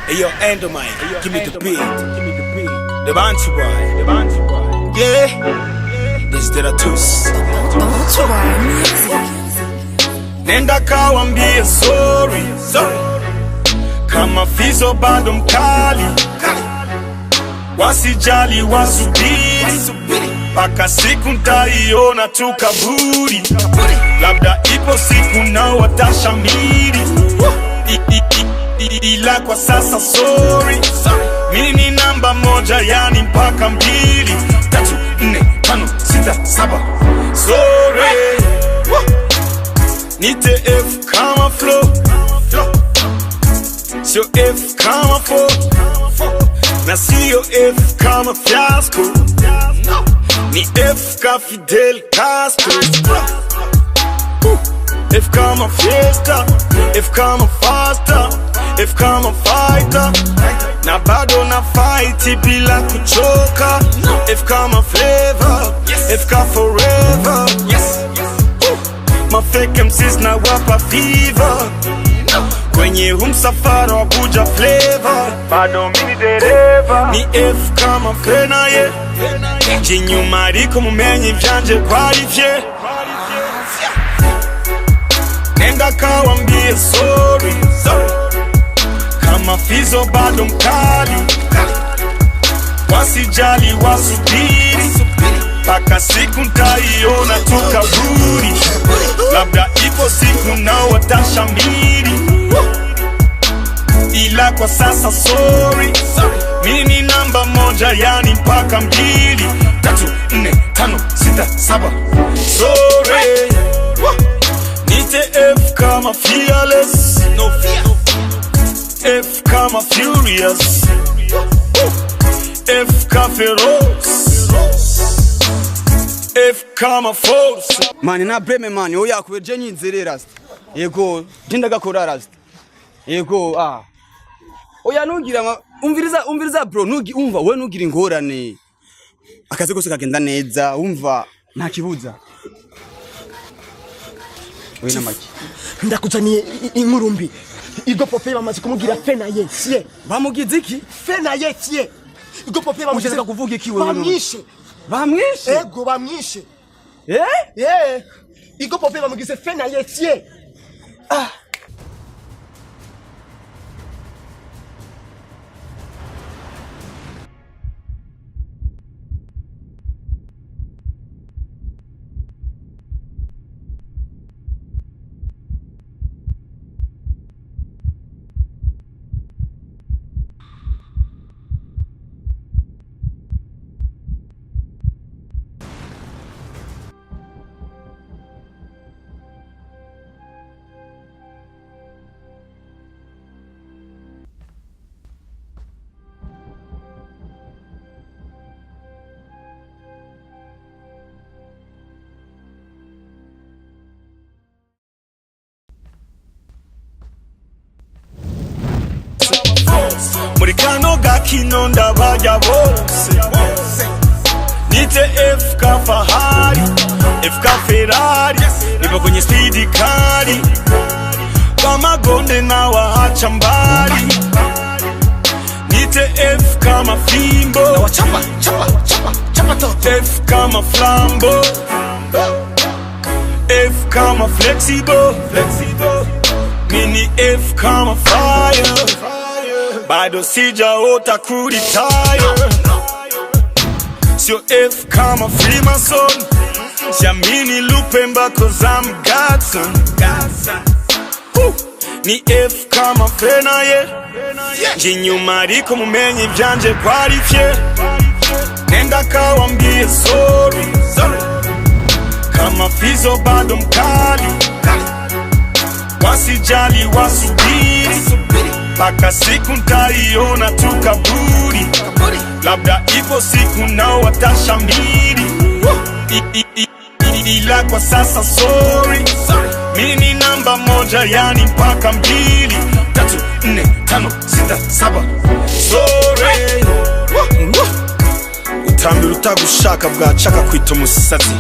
Hey yo, Endomine, give me the beat. The Bantu boy. Yeah, this the Ratus. Nenda kawambie sorry. Kama fizo bado mkali, wasijali wasubiri, paka siku ntaiona tu kaburi. Labda ipo siku nao watashamiri, ila kwa sasa sorry. Mimi ni namba moja, yani mpaka 2, 3, 4, 5, 6, 7. Sorry. Nite F kama flow, sio F kama 4, na sio F kama fiasco. Ni F ka Fidel Castro. F kama fiesta, F kama faster, F kama fighter, na bado na fight bila kuchoka. F kama flavor, F ka forever. Mafake MCs na wapa fever, kwenye msafara wa Abuja flavor. Bado mini dereva, ni F kama Fenaye, jinyuma ariko mumenye vyanje qualifye. Nenda kawambie sorry. Kama fizo bado mkali, wasijali wasubiri, paka siku ntaiona tu kaburi. Labda ipo siku nao watashamiri, ila kwa sasa sorry. Mimi ni namba moja, yani mpaka 2, 3, 4, 5, 6, 7. Sorry. Nite F kama fearless, no fear. F kama furious, F kama ferox, F kama force. Mani na breme mani oya kubeje nyinzire rasta. Yego jinda gakora rasta. Yego oya nugira umviriza bro, umva we nugira ingorane. Akaze kose kagenda neza, umva nta kibuza. We na maki ndakuzaniye inkuru mbi. Igo Pope bamaze kumugira Fenaye sie. Bamugize iki? Fenaye sie. Igo Pope bamaze kuvuga iki wewe? Bamwishe. Ego bamwishe. Igo Pope bamugize Fenaye sie. Muri kano gakino ndabaja bose. Nite F ka Fahari, F ka Ferrari, nipo kwenye speedi kali, kama gonde na wahacha mbali. Nite F kama fimbo, na wachapa toto. F kama flambo, F kama flexible. Mini F kama fire, bado sijaota kuretire. Sio F kama Freemason, siamini Lupemba cause I'm Godson. Ni F kama Fenaye, jinyuma ariko mumenye vyanje qualifye. Nenda kawambie sorry. Kama fizo bado mkali, wasijali wasubiri, paka siku ntaiona tu kaburi. Labda ipo siku nao watashamiri, ila kwa sasa sorry. Mimi ni namba moja, yani mpaka 2, 3, 4, 5, 6, 7. Sorry. Utambira utagushaka bwacaka kwita umusazi.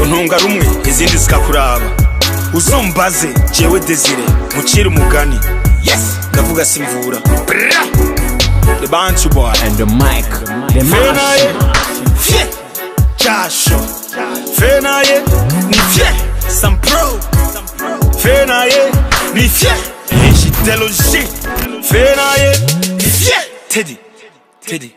Untunga rumwe izindi zikakuraba. Uzombaze jewe Desire mucira umugani, Yes, ndavuga simvura. The Bantu boy and the mic. The Fenaye, fie, Jasho. Fenaye, ni fie, some pro. Fenaye, ni fie, et she déloge. Fenaye, fie, Teddy.